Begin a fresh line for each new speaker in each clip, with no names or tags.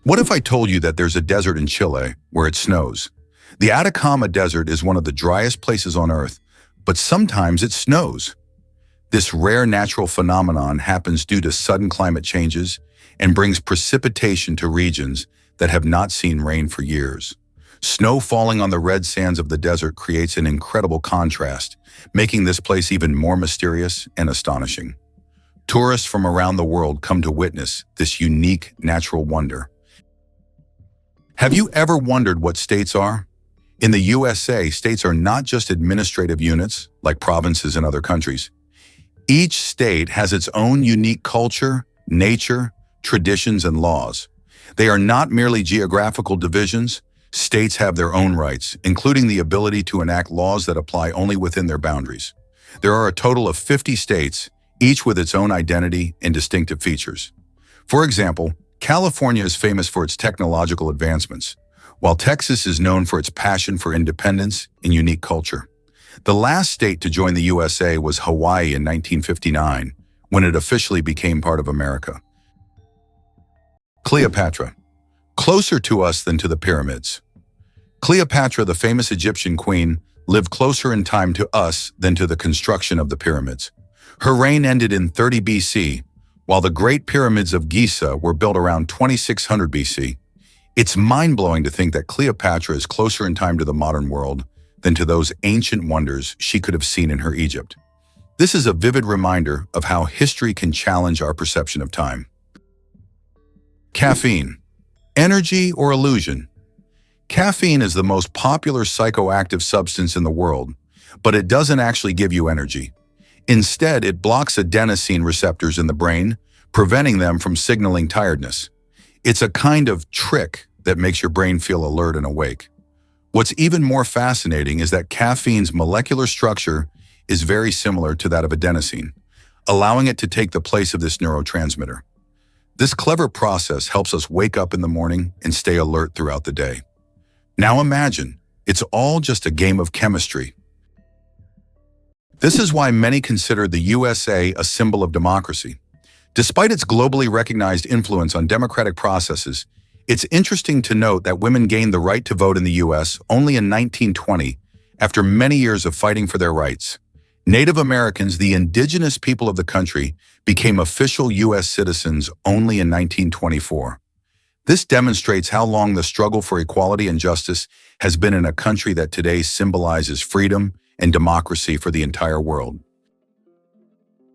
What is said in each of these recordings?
What if I told you that there's a desert in Chile where it snows? The Atacama Desert is one of the driest places on Earth, but sometimes it snows. This rare natural phenomenon happens due to sudden climate changes and brings precipitation to regions that have not seen rain for years. Snow falling on the red sands of the desert creates an incredible contrast, making this place even more mysterious and astonishing. Tourists from around the world come to witness this unique natural wonder. Have you ever wondered what states are? In the USA, states are not just administrative units like provinces in other countries. Each state has its own unique culture, nature, traditions, and laws. They are not merely geographical divisions. States have their own rights, including the ability to enact laws that apply only within their boundaries. There are a total of 50 states, each with its own identity and distinctive features. For example, California is famous for its technological advancements, while Texas is known for its passion for independence and unique culture. The last state to join the USA was Hawaii in 1959, when it officially became part of America. Cleopatra. Closer to us than to the pyramids. Cleopatra, the famous Egyptian queen, lived closer in time to us than to the construction of the pyramids. Her reign ended in 30 BC, while the Great Pyramids of Giza were built around 2600 BC. It's mind-blowing to think that Cleopatra is closer in time to the modern world than to those ancient wonders she could have seen in her Egypt. This is a vivid reminder of how history can challenge our perception of time. Caffeine. Energy or illusion? Caffeine is the most popular psychoactive substance in the world, but it doesn't actually give you energy. Instead, it blocks adenosine receptors in the brain, preventing them from signaling tiredness. It's a kind of trick that makes your brain feel alert and awake. What's even more fascinating is that caffeine's molecular structure is very similar to that of adenosine, allowing it to take the place of this neurotransmitter. This clever process helps us wake up in the morning and stay alert throughout the day. Now imagine, it's all just a game of chemistry. This is why many consider the USA a symbol of democracy. Despite its globally recognized influence on democratic processes, it's interesting to note that women gained the right to vote in the US only in 1920, after many years of fighting for their rights. Native Americans, the indigenous people of the country, became official US citizens only in 1924. This demonstrates how long the struggle for equality and justice has been in a country that today symbolizes freedom and democracy for the entire world.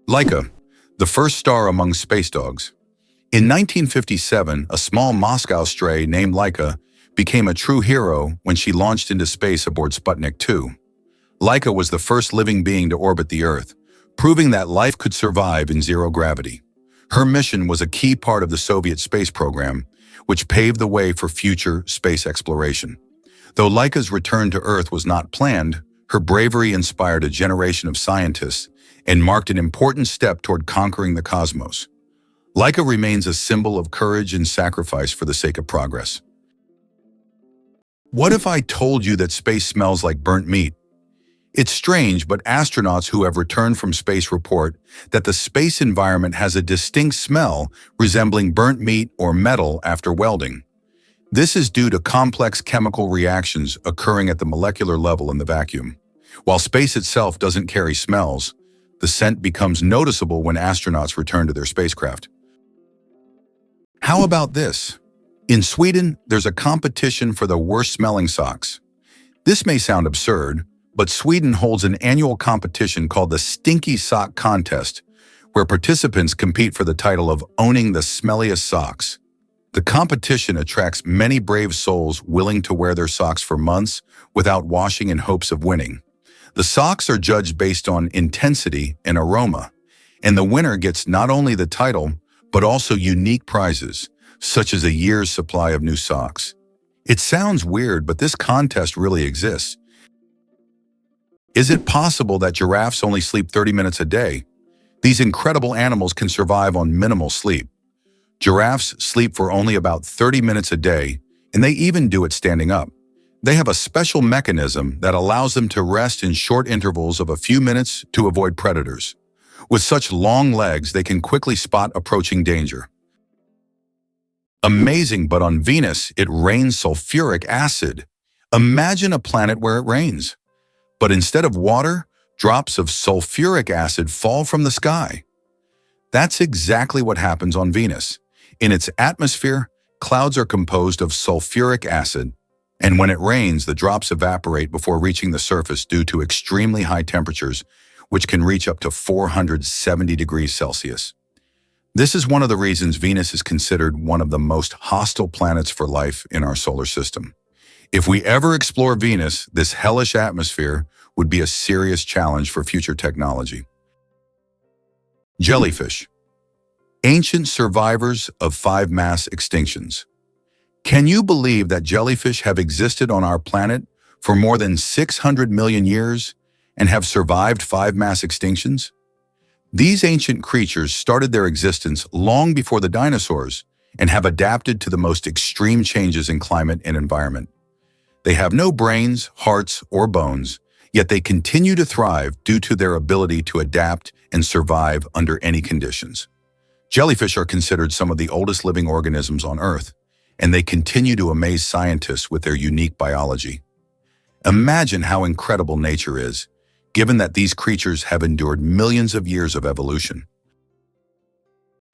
Laika, the first star among space dogs. In 1957, a small Moscow stray named Laika became a true hero when she launched into space aboard Sputnik 2. Laika was the first living being to orbit the Earth, proving that life could survive in zero gravity. Her mission was a key part of the Soviet space program, which paved the way for future space exploration. Though Laika's return to Earth was not planned, her bravery inspired a generation of scientists and marked an important step toward conquering the cosmos. Laika remains a symbol of courage and sacrifice for the sake of progress. What if I told you that space smells like burnt meat? It's strange, but astronauts who have returned from space report that the space environment has a distinct smell resembling burnt meat or metal after welding. This is due to complex chemical reactions occurring at the molecular level in the vacuum. While space itself doesn't carry smells, the scent becomes noticeable when astronauts return to their spacecraft. How about this? In Sweden, there's a competition for the worst-smelling socks. This may sound absurd, but Sweden holds an annual competition called the Stinky Sock Contest, where participants compete for the title of owning the smelliest socks. The competition attracts many brave souls willing to wear their socks for months without washing in hopes of winning. The socks are judged based on intensity and aroma, and the winner gets not only the title, but also unique prizes, such as a year's supply of new socks. It sounds weird, but this contest really exists. Is it possible that giraffes only sleep 30 minutes a day? These incredible animals can survive on minimal sleep. Giraffes sleep for only about 30 minutes a day, and they even do it standing up. They have a special mechanism that allows them to rest in short intervals of a few minutes to avoid predators. With such long legs, they can quickly spot approaching danger. Amazing, but on Venus, it rains sulfuric acid. Imagine a planet where it rains. But instead of water, drops of sulfuric acid fall from the sky. That's exactly what happens on Venus. In its atmosphere, clouds are composed of sulfuric acid, and when it rains, the drops evaporate before reaching the surface due to extremely high temperatures, which can reach up to 470 degrees Celsius. This is one of the reasons Venus is considered one of the most hostile planets for life in our solar system. If we ever explore Venus, this hellish atmosphere would be a serious challenge for future technology. Jellyfish. Ancient survivors of 5 mass extinctions. Can you believe that jellyfish have existed on our planet for more than 600 million years and have survived 5 mass extinctions? These ancient creatures started their existence long before the dinosaurs and have adapted to the most extreme changes in climate and environment. They have no brains, hearts, or bones, yet they continue to thrive due to their ability to adapt and survive under any conditions. Jellyfish are considered some of the oldest living organisms on Earth, and they continue to amaze scientists with their unique biology. Imagine how incredible nature is, given that these creatures have endured millions of years of evolution.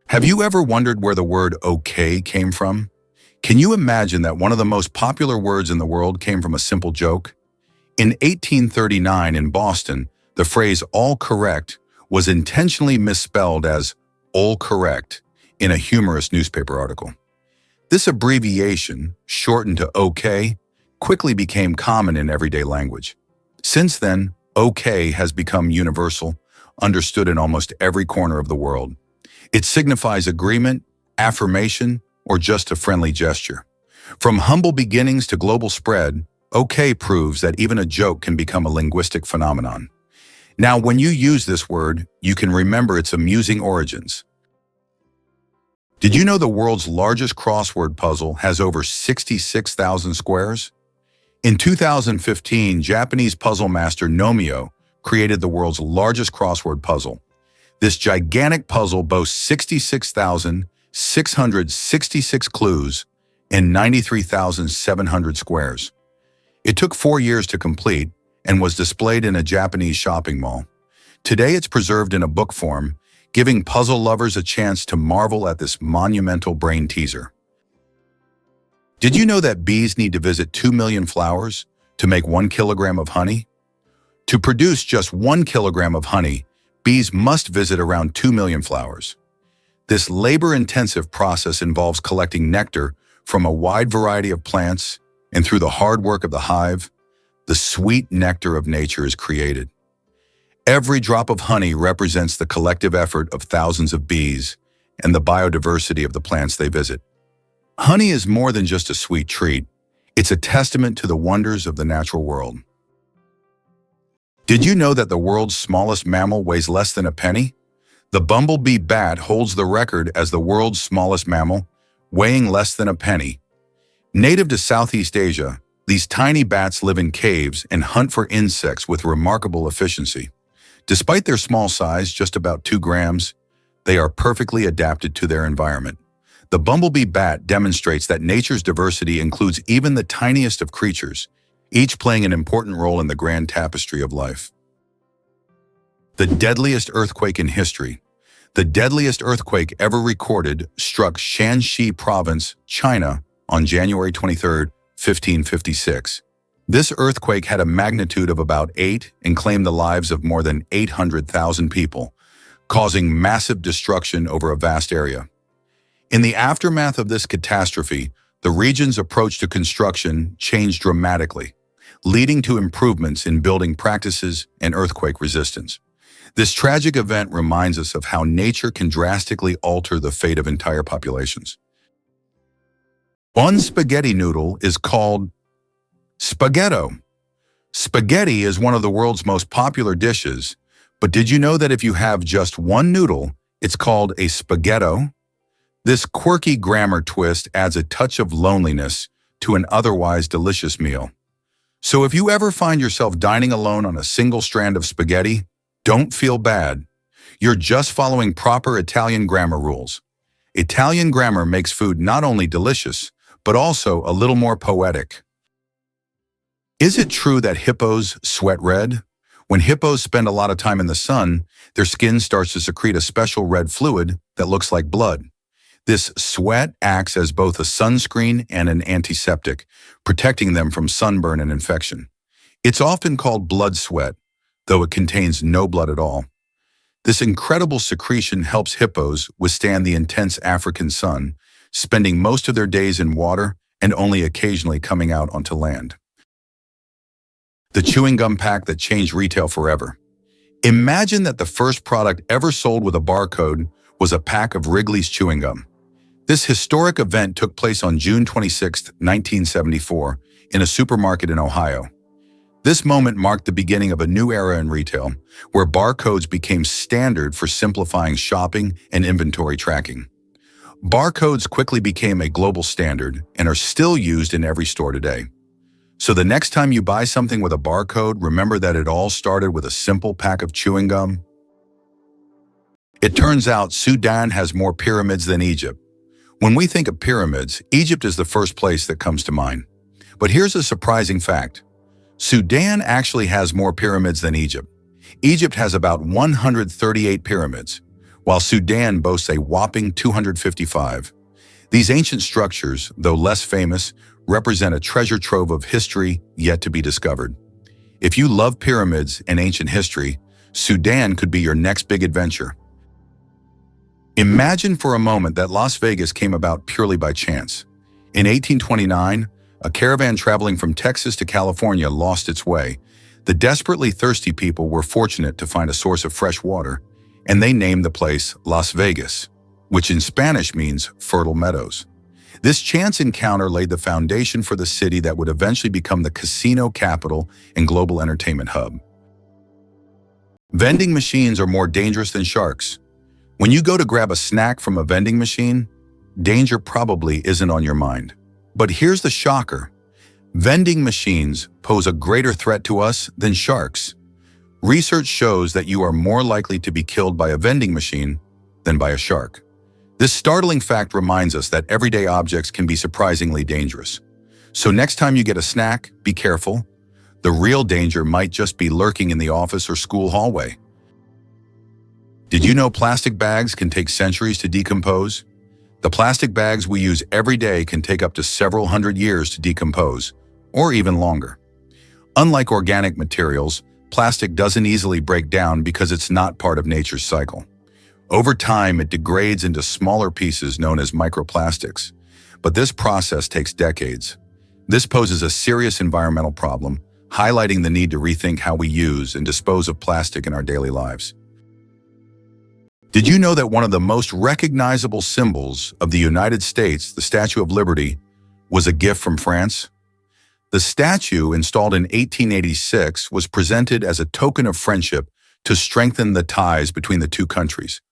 Have you ever wondered where the word okay came from? Can you imagine that one of the most popular words in the world came from a simple joke? In 1839 in Boston, the phrase all correct was intentionally misspelled as all correct in a humorous newspaper article. This abbreviation, shortened to OK, quickly became common in everyday language. Since then, OK has become universal, understood in almost every corner of the world. It signifies agreement, affirmation, or just a friendly gesture. From humble beginnings to global spread, OK proves that even a joke can become a linguistic phenomenon. Now, when you use this word, you can remember its amusing origins. Did you know the world's largest crossword puzzle has over 66,000 squares? In 2015, Japanese puzzle master Nomio created the world's largest crossword puzzle. This gigantic puzzle boasts 66,666 clues and 93,700 squares. It took 4 years to complete and was displayed in a Japanese shopping mall. Today it's preserved in a book form, giving puzzle lovers a chance to marvel at this monumental brain teaser. Did you know that bees need to visit 2 million flowers to make 1 kilogram of honey? To produce just 1 kilogram of honey, bees must visit around 2 million flowers. This labor-intensive process involves collecting nectar from a wide variety of plants, and through the hard work of the hive, the sweet nectar of nature is created. Every drop of honey represents the collective effort of thousands of bees and the biodiversity of the plants they visit. Honey is more than just a sweet treat. It's a testament to the wonders of the natural world. Did you know that the world's smallest mammal weighs less than a penny? The bumblebee bat holds the record as the world's smallest mammal, weighing less than a penny. Native to Southeast Asia, these tiny bats live in caves and hunt for insects with remarkable efficiency. Despite their small size, just about 2 grams, they are perfectly adapted to their environment. The bumblebee bat demonstrates that nature's diversity includes even the tiniest of creatures, each playing an important role in the grand tapestry of life. The deadliest earthquake in history. The deadliest earthquake ever recorded struck Shanxi Province, China, on January 23, 1556. This earthquake had a magnitude of about 8 and claimed the lives of more than 800,000 people, causing massive destruction over a vast area. In the aftermath of this catastrophe, the region's approach to construction changed dramatically, leading to improvements in building practices and earthquake resistance. This tragic event reminds us of how nature can drastically alter the fate of entire populations. One spaghetti noodle is called spaghetto. Spaghetti is one of the world's most popular dishes, but did you know that if you have just one noodle, it's called a spaghetto? This quirky grammar twist adds a touch of loneliness to an otherwise delicious meal. So if you ever find yourself dining alone on a single strand of spaghetti, don't feel bad. You're just following proper Italian grammar rules. Italian grammar makes food not only delicious, but also a little more poetic. Is it true that hippos sweat red? When hippos spend a lot of time in the sun, their skin starts to secrete a special red fluid that looks like blood. This sweat acts as both a sunscreen and an antiseptic, protecting them from sunburn and infection. It's often called blood sweat, though it contains no blood at all. This incredible secretion helps hippos withstand the intense African sun, spending most of their days in water and only occasionally coming out onto land. The chewing gum pack that changed retail forever. Imagine that the first product ever sold with a barcode was a pack of Wrigley's chewing gum. This historic event took place on June 26, 1974, in a supermarket in Ohio. This moment marked the beginning of a new era in retail, where barcodes became standard for simplifying shopping and inventory tracking. Barcodes quickly became a global standard and are still used in every store today. So the next time you buy something with a barcode, remember that it all started with a simple pack of chewing gum. It turns out Sudan has more pyramids than Egypt. When we think of pyramids, Egypt is the first place that comes to mind. But here's a surprising fact. Sudan actually has more pyramids than Egypt. Egypt has about 138 pyramids, while Sudan boasts a whopping 255. These ancient structures, though less famous, represent a treasure trove of history yet to be discovered. If you love pyramids and ancient history, Sudan could be your next big adventure. Imagine for a moment that Las Vegas came about purely by chance. In 1829, a caravan traveling from Texas to California lost its way. The desperately thirsty people were fortunate to find a source of fresh water, and they named the place Las Vegas, which in Spanish means fertile meadows. This chance encounter laid the foundation for the city that would eventually become the casino capital and global entertainment hub. Vending machines are more dangerous than sharks. When you go to grab a snack from a vending machine, danger probably isn't on your mind. But here's the shocker. Vending machines pose a greater threat to us than sharks. Research shows that you are more likely to be killed by a vending machine than by a shark. This startling fact reminds us that everyday objects can be surprisingly dangerous. So next time you get a snack, be careful. The real danger might just be lurking in the office or school hallway. Did you know plastic bags can take centuries to decompose? The plastic bags we use every day can take up to several hundred years to decompose, or even longer. Unlike organic materials, plastic doesn't easily break down because it's not part of nature's cycle. Over time, it degrades into smaller pieces known as microplastics, but this process takes decades. This poses a serious environmental problem, highlighting the need to rethink how we use and dispose of plastic in our daily lives. Did you know that one of the most recognizable symbols of the United States, the Statue of Liberty, was a gift from France? The statue, installed in 1886, was presented as a token of friendship to strengthen the ties between the two countries.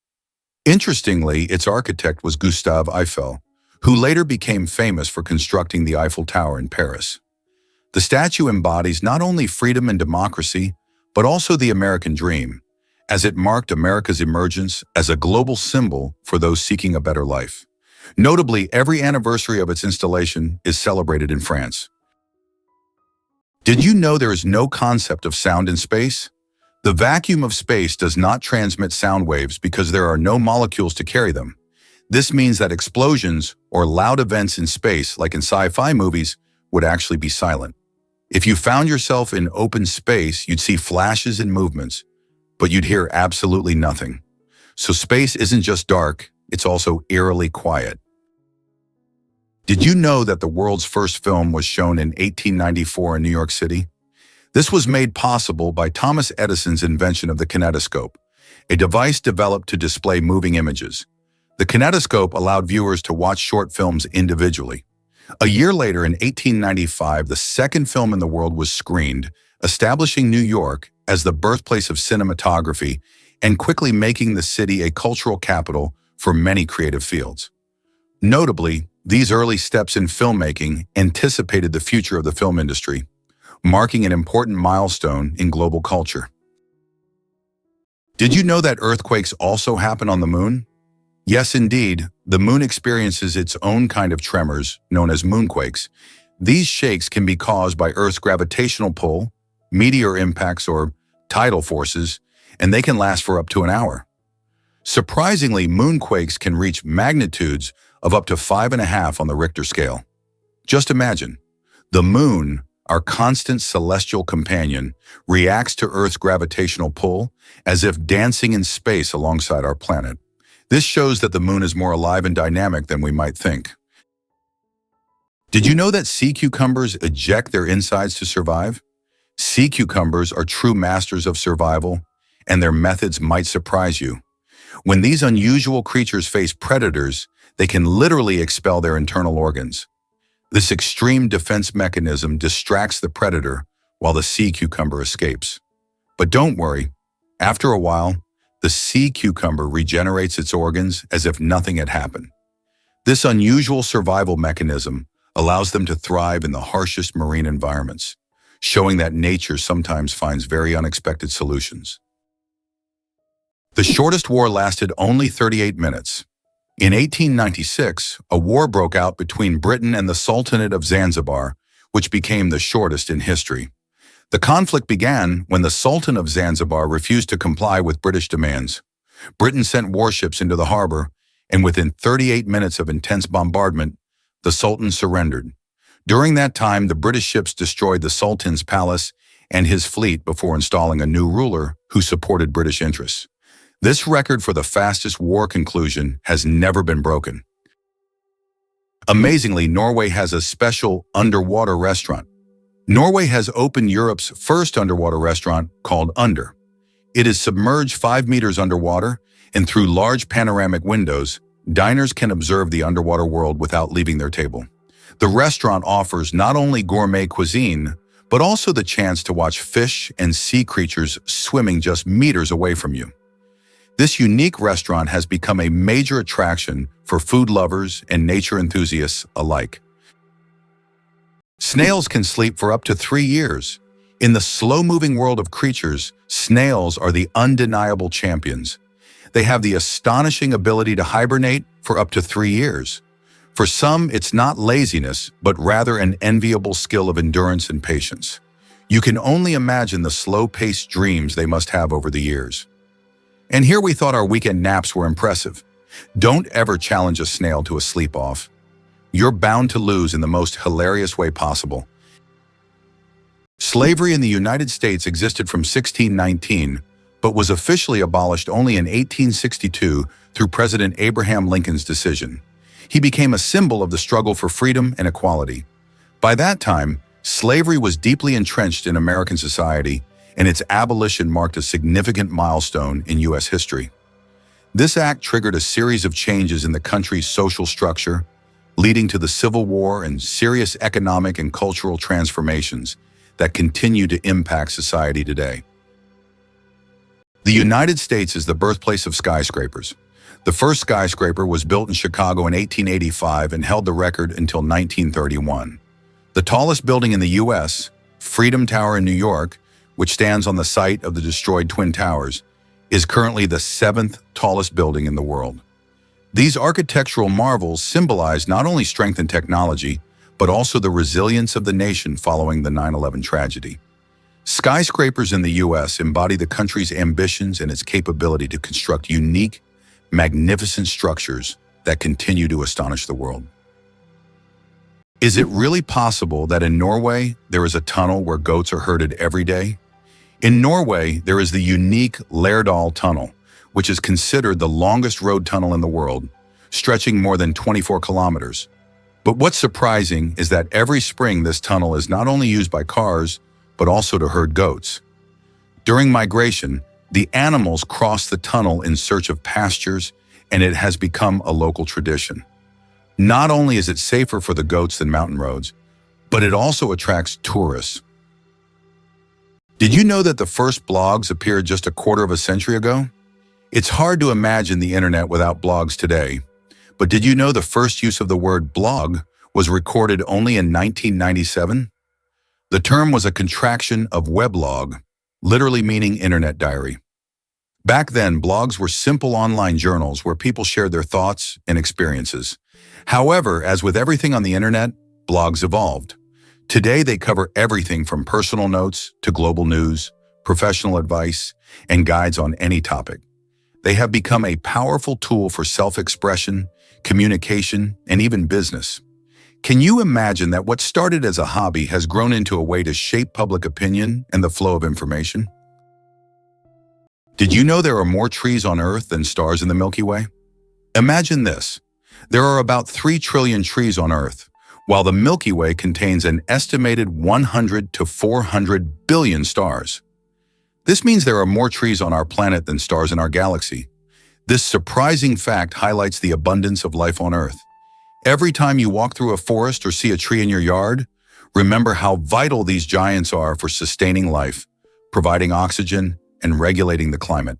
Interestingly, its architect was Gustave Eiffel, who later became famous for constructing the Eiffel Tower in Paris. The statue embodies not only freedom and democracy, but also the American dream, as it marked America's emergence as a global symbol for those seeking a better life. Notably, every anniversary of its installation is celebrated in France. Did you know there is no concept of sound in space? The vacuum of space does not transmit sound waves because there are no molecules to carry them. This means that explosions or loud events in space, like in sci-fi movies, would actually be silent. If you found yourself in open space, you'd see flashes and movements, but you'd hear absolutely nothing. So space isn't just dark, it's also eerily quiet. Did you know that the world's first film was shown in 1894 in New York City? This was made possible by Thomas Edison's invention of the kinetoscope, a device developed to display moving images. The kinetoscope allowed viewers to watch short films individually. A year later, in 1895, the second film in the world was screened, establishing New York as the birthplace of cinematography and quickly making the city a cultural capital for many creative fields. Notably, these early steps in filmmaking anticipated the future of the film industry, marking an important milestone in global culture. Did you know that earthquakes also happen on the moon? Yes, indeed, the moon experiences its own kind of tremors, known as moonquakes. These shakes can be caused by Earth's gravitational pull, meteor impacts, or tidal forces, and they can last for up to an hour. Surprisingly, moonquakes can reach magnitudes of up to 5.5 on the Richter scale. Just imagine, the moon, our constant celestial companion, reacts to Earth's gravitational pull as if dancing in space alongside our planet. This shows that the moon is more alive and dynamic than we might think. Did you know that sea cucumbers eject their insides to survive? Sea cucumbers are true masters of survival, and their methods might surprise you. When these unusual creatures face predators, they can literally expel their internal organs. This extreme defense mechanism distracts the predator while the sea cucumber escapes. But don't worry, after a while, the sea cucumber regenerates its organs as if nothing had happened. This unusual survival mechanism allows them to thrive in the harshest marine environments, showing that nature sometimes finds very unexpected solutions. The shortest war lasted only 38 minutes. In 1896, a war broke out between Britain and the Sultanate of Zanzibar, which became the shortest in history. The conflict began when the Sultan of Zanzibar refused to comply with British demands. Britain sent warships into the harbor, and within 38 minutes of intense bombardment, the Sultan surrendered. During that time, the British ships destroyed the Sultan's palace and his fleet before installing a new ruler who supported British interests. This record for the fastest war conclusion has never been broken. Amazingly, Norway has a special underwater restaurant. Norway has opened Europe's first underwater restaurant called Under. It is submerged 5 meters underwater, and through large panoramic windows, diners can observe the underwater world without leaving their table. The restaurant offers not only gourmet cuisine, but also the chance to watch fish and sea creatures swimming just meters away from you. This unique restaurant has become a major attraction for food lovers and nature enthusiasts alike. Snails can sleep for up to 3 years. In the slow-moving world of creatures, snails are the undeniable champions. They have the astonishing ability to hibernate for up to 3 years. For some, it's not laziness, but rather an enviable skill of endurance and patience. You can only imagine the slow-paced dreams they must have over the years. And here we thought our weekend naps were impressive. Don't ever challenge a snail to a sleep-off. You're bound to lose in the most hilarious way possible. Slavery in the United States existed from 1619, but was officially abolished only in 1862 through President Abraham Lincoln's decision. He became a symbol of the struggle for freedom and equality. By that time, slavery was deeply entrenched in American society, and its abolition marked a significant milestone in U.S. history. This act triggered a series of changes in the country's social structure, leading to the Civil War and serious economic and cultural transformations that continue to impact society today. The United States is the birthplace of skyscrapers. The first skyscraper was built in Chicago in 1885 and held the record until 1931. The tallest building in the U.S., Freedom Tower in New York, which stands on the site of the destroyed Twin Towers, is currently the 7th tallest building in the world. These architectural marvels symbolize not only strength and technology, but also the resilience of the nation following the 9/11 tragedy. Skyscrapers in the U.S. embody the country's ambitions and its capability to construct unique, magnificent structures that continue to astonish the world. Is it really possible that in Norway there is a tunnel where goats are herded every day? In Norway, there is the unique Lærdal Tunnel, which is considered the longest road tunnel in the world, stretching more than 24 kilometers. But what's surprising is that every spring this tunnel is not only used by cars, but also to herd goats. During migration, the animals cross the tunnel in search of pastures, and it has become a local tradition. Not only is it safer for the goats than mountain roads, but it also attracts tourists. Did you know that the first blogs appeared just a quarter of a century ago? It's hard to imagine the internet without blogs today, but did you know the first use of the word blog was recorded only in 1997? The term was a contraction of weblog, literally meaning internet diary. Back then, blogs were simple online journals where people shared their thoughts and experiences. However, as with everything on the internet, blogs evolved. Today, they cover everything from personal notes to global news, professional advice, and guides on any topic. They have become a powerful tool for self-expression, communication, and even business. Can you imagine that what started as a hobby has grown into a way to shape public opinion and the flow of information? Did you know there are more trees on Earth than stars in the Milky Way? Imagine this. There are about 3 trillion trees on Earth, while the Milky Way contains an estimated 100 to 400 billion stars. This means there are more trees on our planet than stars in our galaxy. This surprising fact highlights the abundance of life on Earth. Every time you walk through a forest or see a tree in your yard, remember how vital these giants are for sustaining life, providing oxygen, and regulating the climate.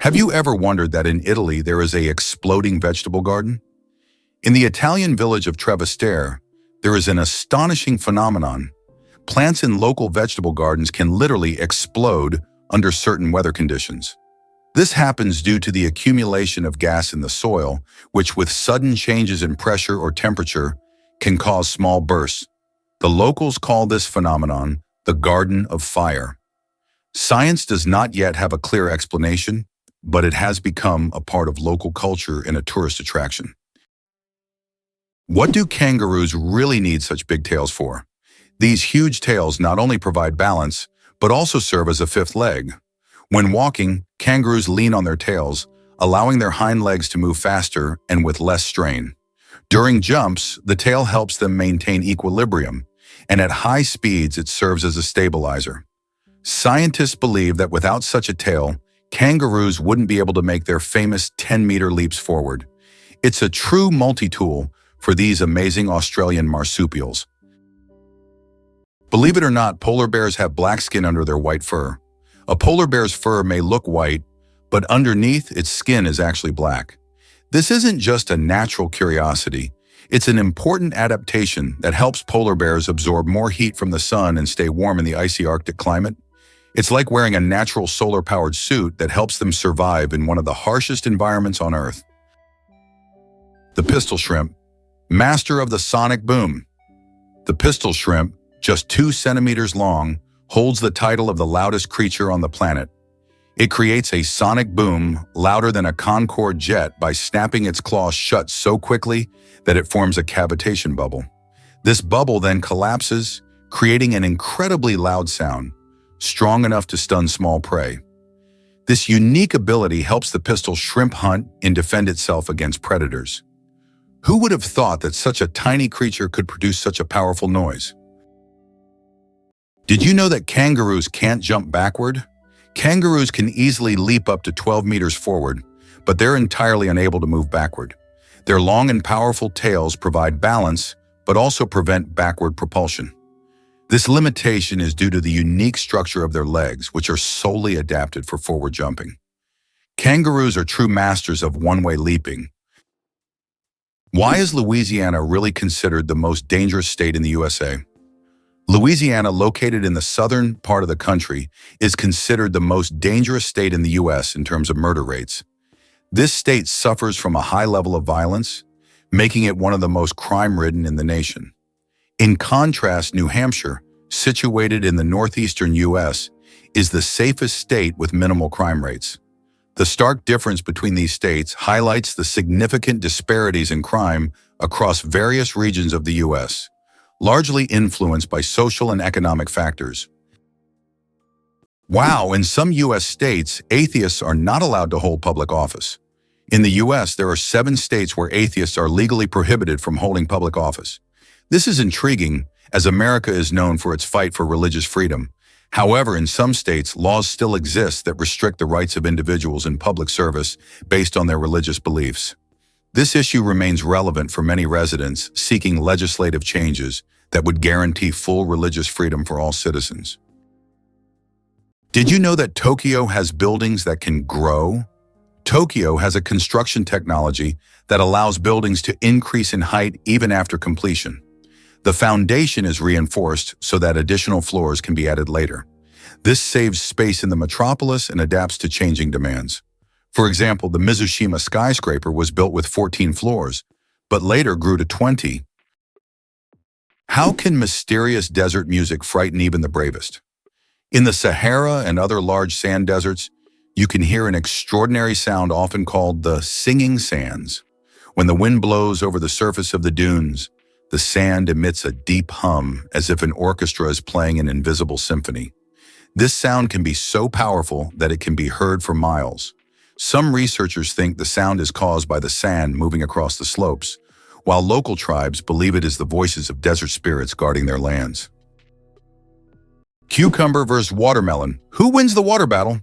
Have you ever wondered that in Italy there is an exploding vegetable garden? In the Italian village of Trevestare, there is an astonishing phenomenon. Plants in local vegetable gardens can literally explode under certain weather conditions. This happens due to the accumulation of gas in the soil, which with sudden changes in pressure or temperature can cause small bursts. The locals call this phenomenon the Garden of Fire. Science does not yet have a clear explanation, but it has become a part of local culture and a tourist attraction. What do kangaroos really need such big tails for? These huge tails not only provide balance, but also serve as a fifth leg. When walking, kangaroos lean on their tails, allowing their hind legs to move faster and with less strain. During jumps, the tail helps them maintain equilibrium, and at high speeds it serves as a stabilizer. Scientists believe that without such a tail, kangaroos wouldn't be able to make their famous 10-meter leaps forward. It's a true multi-tool for these amazing Australian marsupials. Believe it or not, polar bears have black skin under their white fur. A polar bear's fur may look white, but underneath its skin is actually black. This isn't just a natural curiosity. It's an important adaptation that helps polar bears absorb more heat from the sun and stay warm in the icy Arctic climate. It's like wearing a natural solar-powered suit that helps them survive in one of the harshest environments on Earth. The pistol shrimp, master of the sonic boom. The pistol shrimp, just 2 centimeters long, holds the title of the loudest creature on the planet. It creates a sonic boom louder than a Concorde jet by snapping its claws shut so quickly that it forms a cavitation bubble. This bubble then collapses, creating an incredibly loud sound, strong enough to stun small prey. This unique ability helps the pistol shrimp hunt and defend itself against predators. Who would have thought that such a tiny creature could produce such a powerful noise? Did you know that kangaroos can't jump backward? Kangaroos can easily leap up to 12 meters forward, but they're entirely unable to move backward. Their long and powerful tails provide balance, but also prevent backward propulsion. This limitation is due to the unique structure of their legs, which are solely adapted for forward jumping. Kangaroos are true masters of one-way leaping. Why is Louisiana really considered the most dangerous state in the USA? Louisiana, located in the southern part of the country, is considered the most dangerous state in the U.S. in terms of murder rates. This state suffers from a high level of violence, making it one of the most crime-ridden in the nation. In contrast, New Hampshire, situated in the northeastern U.S., is the safest state with minimal crime rates. The stark difference between these states highlights the significant disparities in crime across various regions of the U.S., largely influenced by social and economic factors. Wow, in some U.S. states, atheists are not allowed to hold public office. In the U.S., there are 7 states where atheists are legally prohibited from holding public office. This is intriguing, as America is known for its fight for religious freedom. However, in some states, laws still exist that restrict the rights of individuals in public service based on their religious beliefs. This issue remains relevant for many residents seeking legislative changes that would guarantee full religious freedom for all citizens. Did you know that Tokyo has buildings that can grow? Tokyo has a construction technology that allows buildings to increase in height even after completion. The foundation is reinforced so that additional floors can be added later. This saves space in the metropolis and adapts to changing demands. For example, the Mizushima skyscraper was built with 14 floors, but later grew to 20. How can mysterious desert music frighten even the bravest? In the Sahara and other large sand deserts, you can hear an extraordinary sound often called the singing sands. When the wind blows over the surface of the dunes, the sand emits a deep hum as if an orchestra is playing an invisible symphony. This sound can be so powerful that it can be heard for miles. Some researchers think the sound is caused by the sand moving across the slopes, while local tribes believe it is the voices of desert spirits guarding their lands. Cucumber versus watermelon. Who wins the water battle?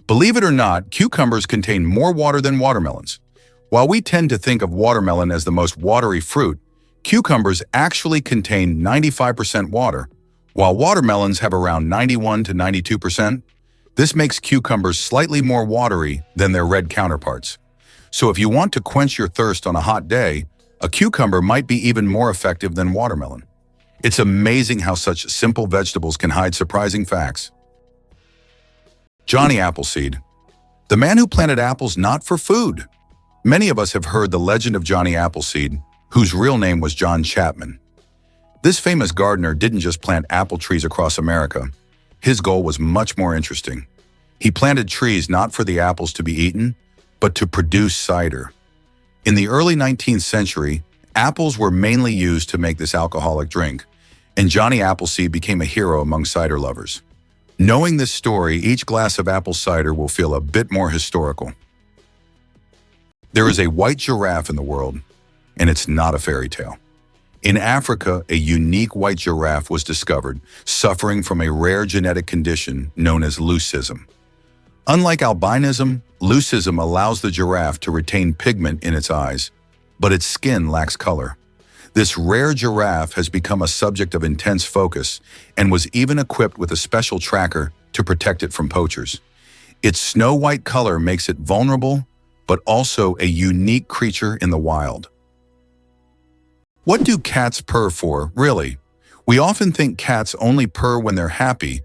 Believe it or not, cucumbers contain more water than watermelons. While we tend to think of watermelon as the most watery fruit, cucumbers actually contain 95% water, while watermelons have around 91 to 92%. This makes cucumbers slightly more watery than their red counterparts. So if you want to quench your thirst on a hot day, a cucumber might be even more effective than watermelon. It's amazing how such simple vegetables can hide surprising facts. Johnny Appleseed, the man who planted apples not for food. Many of us have heard the legend of Johnny Appleseed, whose real name was John Chapman. This famous gardener didn't just plant apple trees across America. His goal was much more interesting. He planted trees not for the apples to be eaten, but to produce cider. In the early 19th century, apples were mainly used to make this alcoholic drink, and Johnny Appleseed became a hero among cider lovers. Knowing this story, each glass of apple cider will feel a bit more historical. There is a white giraffe in the world, and it's not a fairy tale. In Africa, a unique white giraffe was discovered, suffering from a rare genetic condition known as leucism. Unlike albinism, leucism allows the giraffe to retain pigment in its eyes, but its skin lacks color. This rare giraffe has become a subject of intense focus and was even equipped with a special tracker to protect it from poachers. Its snow-white color makes it vulnerable, but also a unique creature in the wild. What do cats purr for, really? We often think cats only purr when they're happy,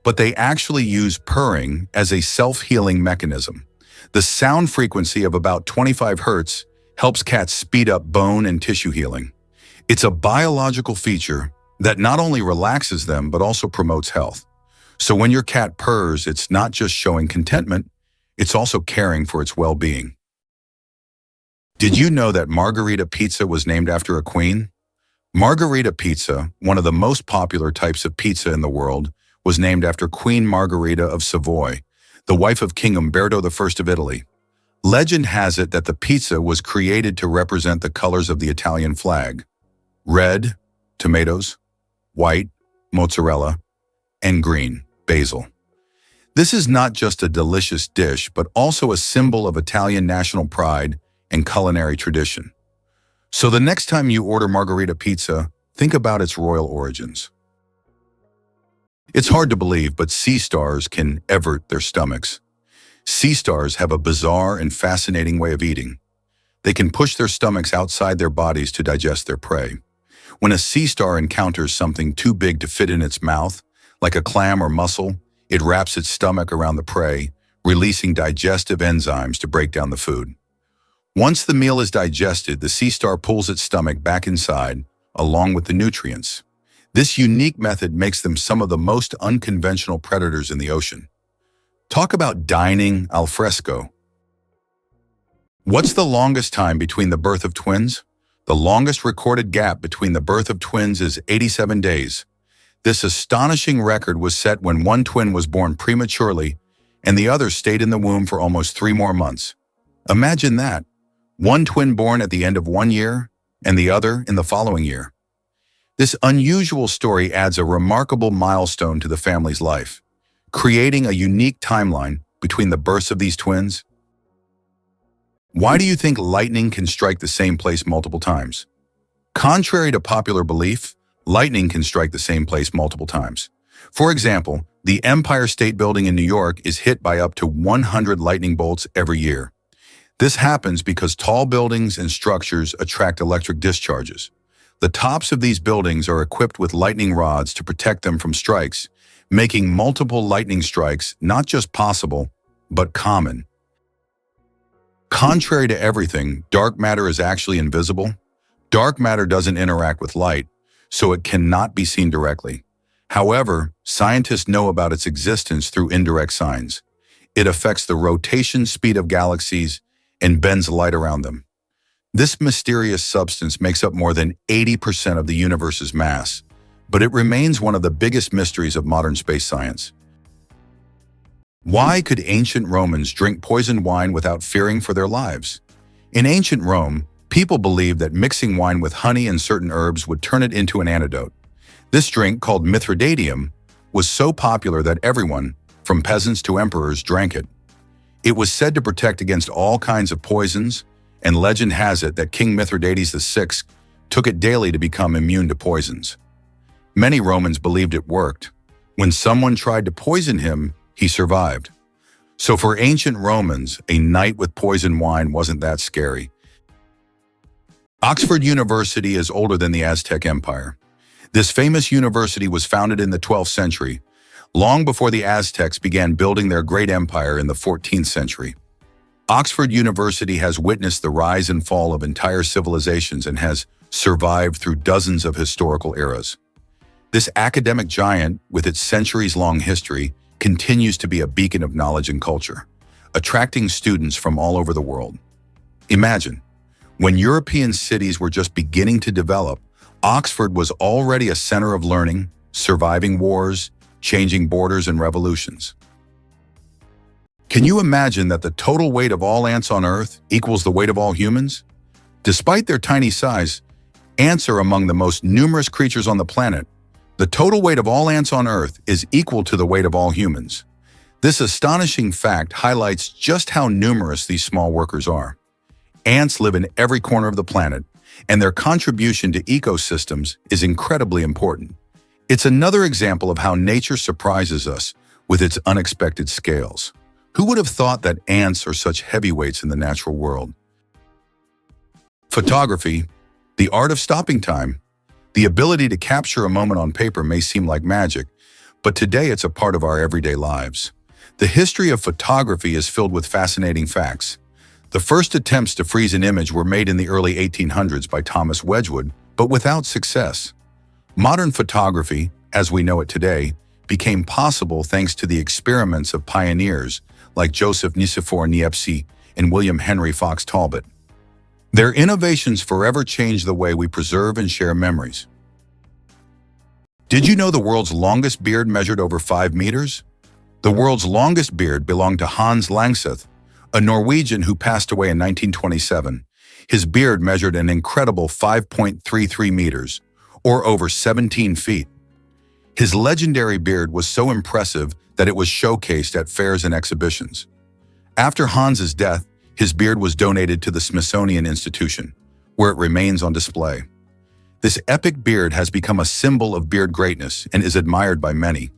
but they actually use purring as a self-healing mechanism. The sound frequency of about 25 Hz helps cats speed up bone and tissue healing. It's a biological feature that not only relaxes them, but also promotes health. So when your cat purrs, it's not just showing contentment, it's also caring for its well-being. Did you know that Margherita pizza was named after a queen? Margherita pizza, one of the most popular types of pizza in the world, was named after Queen Margherita of Savoy, the wife of King Umberto I of Italy. Legend has it that the pizza was created to represent the colors of the Italian flag: red, tomatoes; white, mozzarella; and green, basil. This is not just a delicious dish, but also a symbol of Italian national pride and culinary tradition. So the next time you order Margherita pizza, think about its royal origins. It's hard to believe, but sea stars can evert their stomachs. Sea stars have a bizarre and fascinating way of eating. They can push their stomachs outside their bodies to digest their prey. When a sea star encounters something too big to fit in its mouth, like a clam or mussel, it wraps its stomach around the prey, releasing digestive enzymes to break down the food. Once the meal is digested, the sea star pulls its stomach back inside, along with the nutrients. This unique method makes them some of the most unconventional predators in the ocean. Talk about dining al fresco. What's the longest time between the birth of twins? The longest recorded gap between the birth of twins is 87 days. This astonishing record was set when one twin was born prematurely and the other stayed in the womb for almost 3 more months. Imagine that. One twin born at the end of 1 year and the other in the following year. This unusual story adds a remarkable milestone to the family's life, creating a unique timeline between the births of these twins. Why do you think lightning can strike the same place multiple times? Contrary to popular belief, lightning can strike the same place multiple times. For example, the Empire State Building in New York is hit by up to 100 lightning bolts every year. This happens because tall buildings and structures attract electric discharges. The tops of these buildings are equipped with lightning rods to protect them from strikes, making multiple lightning strikes not just possible, but common. Contrary to everything, dark matter is actually invisible. Dark matter doesn't interact with light, so it cannot be seen directly. However, scientists know about its existence through indirect signs. It affects the rotation speed of galaxies and bends light around them. This mysterious substance makes up more than 80% of the universe's mass, but it remains one of the biggest mysteries of modern space science. Why could ancient Romans drink poisoned wine without fearing for their lives? In ancient Rome, people believed that mixing wine with honey and certain herbs would turn it into an antidote. This drink, called Mithridatium, was so popular that everyone, from peasants to emperors, drank it. It was said to protect against all kinds of poisons, and legend has it that King Mithridates VI took it daily to become immune to poisons. Many Romans believed it worked. When someone tried to poison him, he survived. So for ancient Romans, a night with poisoned wine wasn't that scary. Oxford University is older than the Aztec Empire. This famous university was founded in the 12th century, long before the Aztecs began building their great empire in the 14th century. Oxford University has witnessed the rise and fall of entire civilizations and has survived through dozens of historical eras. This academic giant, with its centuries-long history, continues to be a beacon of knowledge and culture, attracting students from all over the world. Imagine, when European cities were just beginning to develop, Oxford was already a center of learning, surviving wars, changing borders and revolutions. Can you imagine that the total weight of all ants on Earth equals the weight of all humans? Despite their tiny size, ants are among the most numerous creatures on the planet. The total weight of all ants on Earth is equal to the weight of all humans. This astonishing fact highlights just how numerous these small workers are. Ants live in every corner of the planet, and their contribution to ecosystems is incredibly important. It's another example of how nature surprises us with its unexpected scales. Who would have thought that ants are such heavyweights in the natural world? Photography, the art of stopping time. The ability to capture a moment on paper may seem like magic, but today it's a part of our everyday lives. The history of photography is filled with fascinating facts. The first attempts to freeze an image were made in the early 1800s by Thomas Wedgwood, but without success. Modern photography, as we know it today, became possible thanks to the experiments of pioneers like Joseph Nicephore Niepce and William Henry Fox Talbot. Their innovations forever changed the way we preserve and share memories. Did you know the world's longest beard measured over 5 meters? The world's longest beard belonged to Hans Langseth, a Norwegian who passed away in 1927. His beard measured an incredible 5.33 meters, or over 17 feet. His legendary beard was so impressive that it was showcased at fairs and exhibitions. After Hans's death, his beard was donated to the Smithsonian Institution, where it remains on display. This epic beard has become a symbol of beard greatness and is admired by many.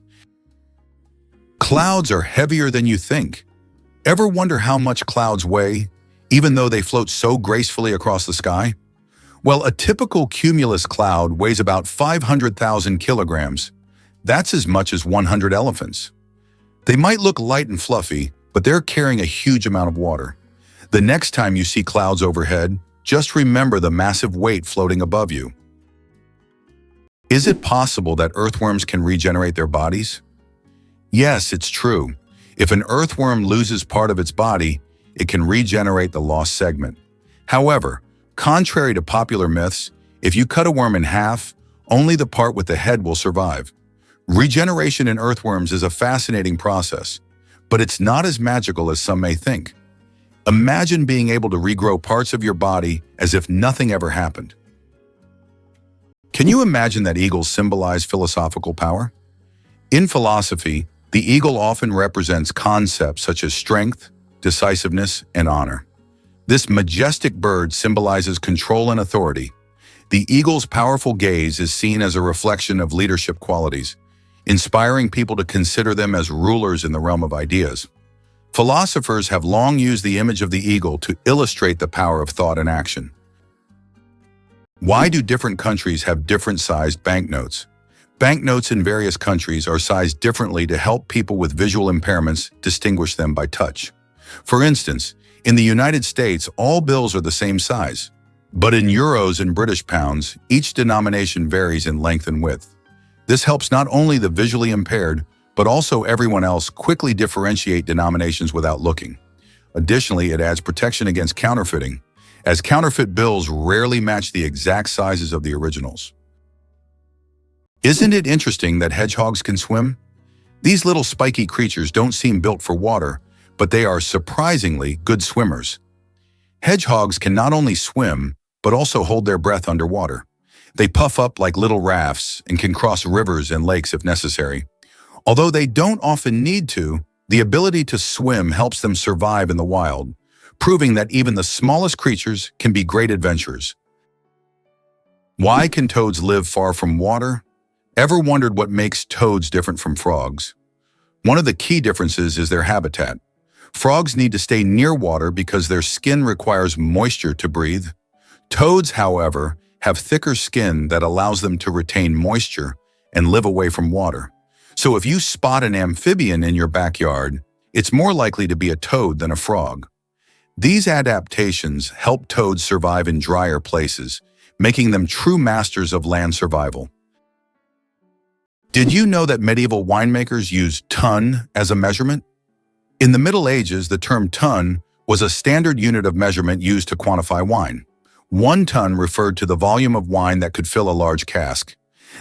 Clouds are heavier than you think. Ever wonder how much clouds weigh, even though they float so gracefully across the sky? Well, a typical cumulus cloud weighs about 500,000 kilograms. That's as much as 100 elephants. They might look light and fluffy, but they're carrying a huge amount of water. The next time you see clouds overhead, just remember the massive weight floating above you. Is it possible that earthworms can regenerate their bodies? Yes, it's true. If an earthworm loses part of its body, it can regenerate the lost segment. However, contrary to popular myths, if you cut a worm in half, only the part with the head will survive. Regeneration in earthworms is a fascinating process, but it's not as magical as some may think. Imagine being able to regrow parts of your body as if nothing ever happened. Can you imagine that eagles symbolize philosophical power? In philosophy, the eagle often represents concepts such as strength, decisiveness, and honor. This majestic bird symbolizes control and authority. The eagle's powerful gaze is seen as a reflection of leadership qualities, inspiring people to consider them as rulers in the realm of ideas. Philosophers have long used the image of the eagle to illustrate the power of thought and action. Why do different countries have different sized banknotes? Banknotes in various countries are sized differently to help people with visual impairments distinguish them by touch. For instance, in the United States, all bills are the same size. But in euros and British pounds, each denomination varies in length and width. This helps not only the visually impaired, but also everyone else quickly differentiate denominations without looking. Additionally, it adds protection against counterfeiting, as counterfeit bills rarely match the exact sizes of the originals. Isn't it interesting that hedgehogs can swim? These little spiky creatures don't seem built for water, but they are surprisingly good swimmers. Hedgehogs can not only swim, but also hold their breath underwater. They puff up like little rafts and can cross rivers and lakes if necessary. Although they don't often need to, the ability to swim helps them survive in the wild, proving that even the smallest creatures can be great adventurers. Why can toads live far from water? Ever wondered what makes toads different from frogs? One of the key differences is their habitat. Frogs need to stay near water because their skin requires moisture to breathe. Toads, however, have thicker skin that allows them to retain moisture and live away from water. So if you spot an amphibian in your backyard, it's more likely to be a toad than a frog. These adaptations help toads survive in drier places, making them true masters of land survival. Did you know that medieval winemakers used ton as a measurement? In the Middle Ages, the term ton was a standard unit of measurement used to quantify wine. 1 ton referred to the volume of wine that could fill a large cask.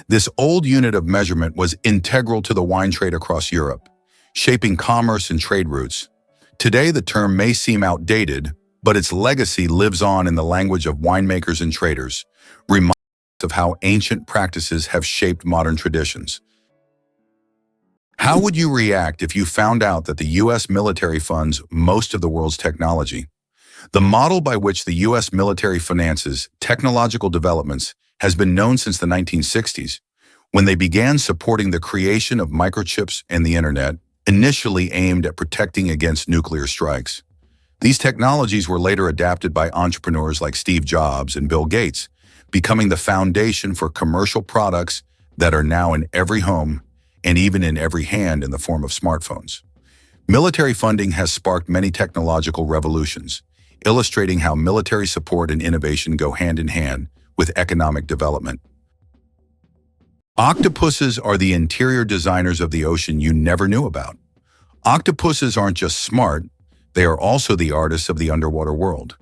This old unit of measurement was integral to the wine trade across Europe, shaping commerce and trade routes. Today, the term may seem outdated, but its legacy lives on in the language of winemakers and traders, reminding us of how ancient practices have shaped modern traditions. How would you react if you found out that the U.S. military funds most of the world's technology? The model by which the U.S. military finances technological developments has been known since the 1960s, when they began supporting the creation of microchips and the internet, initially aimed at protecting against nuclear strikes. These technologies were later adapted by entrepreneurs like Steve Jobs and Bill Gates, becoming the foundation for commercial products that are now in every home and even in every hand in the form of smartphones. Military funding has sparked many technological revolutions, illustrating how military support and innovation go hand in hand with economic development. Octopuses are the interior designers of the ocean you never knew about. Octopuses aren't just smart, they are also the artists of the underwater world.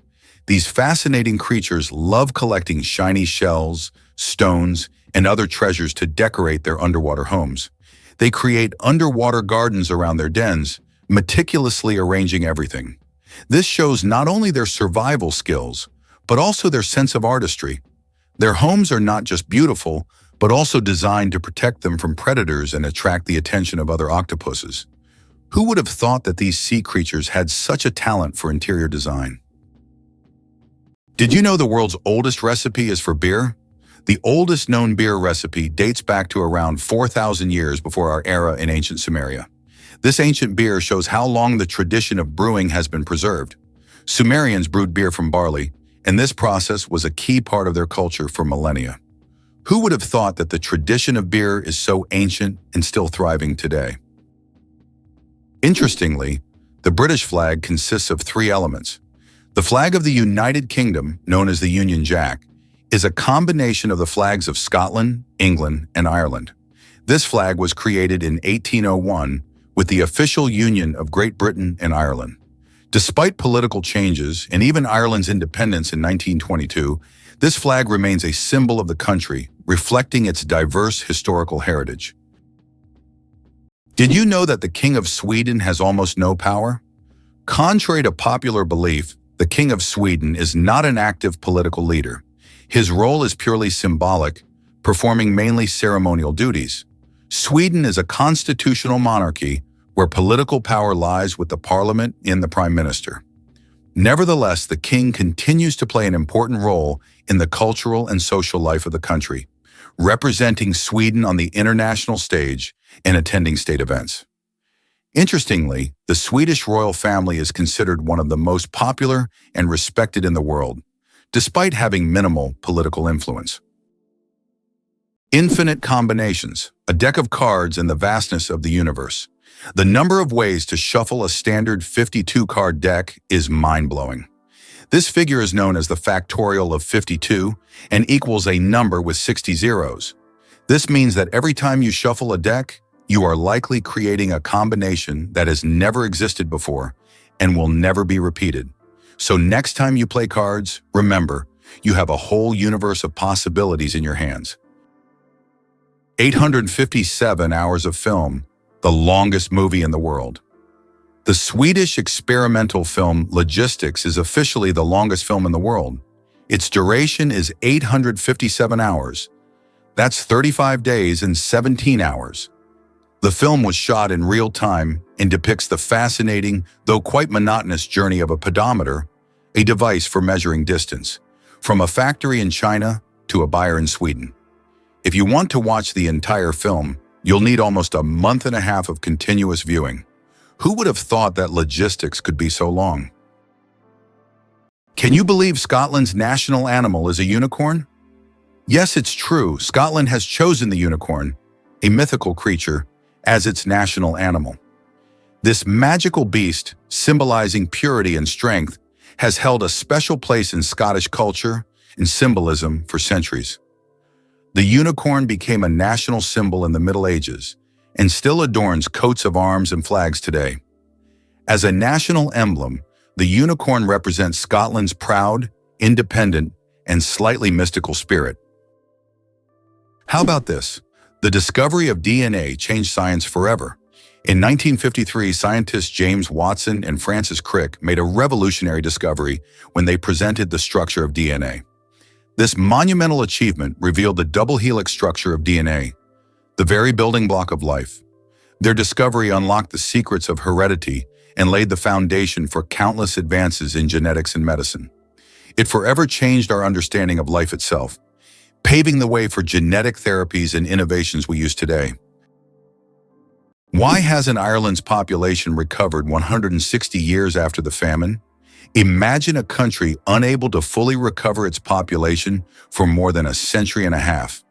These fascinating creatures love collecting shiny shells, stones, and other treasures to decorate their underwater homes. They create underwater gardens around their dens, meticulously arranging everything. This shows not only their survival skills, but also their sense of artistry. Their homes are not just beautiful, but also designed to protect them from predators and attract the attention of other octopuses. Who would have thought that these sea creatures had such a talent for interior design? Did you know the world's oldest recipe is for beer? The oldest known beer recipe dates back to around 4,000 years before our era in ancient Sumeria. This ancient beer shows how long the tradition of brewing has been preserved. Sumerians brewed beer from barley, and this process was a key part of their culture for millennia. Who would have thought that the tradition of beer is so ancient and still thriving today? Interestingly, the British flag consists of 3 elements. The flag of the United Kingdom, known as the Union Jack, is a combination of the flags of Scotland, England, and Ireland. This flag was created in 1801 with the official union of Great Britain and Ireland. Despite political changes and even Ireland's independence in 1922, this flag remains a symbol of the country, reflecting its diverse historical heritage. Did you know that the King of Sweden has almost no power? Contrary to popular belief, the King of Sweden is not an active political leader. His role is purely symbolic, performing mainly ceremonial duties. Sweden is a constitutional monarchy where political power lies with the parliament and the prime minister. Nevertheless, the king continues to play an important role in the cultural and social life of the country, representing Sweden on the international stage and attending state events. Interestingly, the Swedish royal family is considered one of the most popular and respected in the world. despite having minimal political influence. Infinite combinations, a deck of cards in the vastness of the universe. The number of ways to shuffle a standard 52-card deck is mind-blowing. This figure is known as the factorial of 52 and equals a number with 60 zeros. This means that every time you shuffle a deck, you are likely creating a combination that has never existed before and will never be repeated. So next time you play cards, remember, you have a whole universe of possibilities in your hands. 857 hours of film, the longest movie in the world. The Swedish experimental film Logistics is officially the longest film in the world. Its duration is 857 hours. That's 35 days and 17 hours. The film was shot in real time and depicts the fascinating, though quite monotonous journey of a pedometer, a device for measuring distance, from a factory in China to a buyer in Sweden. If you want to watch the entire film, you'll need almost a month and a half of continuous viewing. Who would have thought that Logistics could be so long? Can you believe Scotland's national animal is a unicorn? Yes, it's true. Scotland has chosen the unicorn, a mythical creature, as its national animal. This magical beast, symbolizing purity and strength, has held a special place in Scottish culture and symbolism for centuries. The unicorn became a national symbol in the Middle Ages and still adorns coats of arms and flags today. As a national emblem, the unicorn represents Scotland's proud, independent, and slightly mystical spirit. How about this? The discovery of DNA changed science forever. In 1953, scientists James Watson and Francis Crick made a revolutionary discovery when they presented the structure of DNA. This monumental achievement revealed the double helix structure of DNA, the very building block of life. Their discovery unlocked the secrets of heredity and laid the foundation for countless advances in genetics and medicine. It forever changed our understanding of life itself, paving the way for genetic therapies and innovations we use today. Why hasn't Ireland's population recovered 160 years after the famine? Imagine a country unable to fully recover its population for more than a century and a half.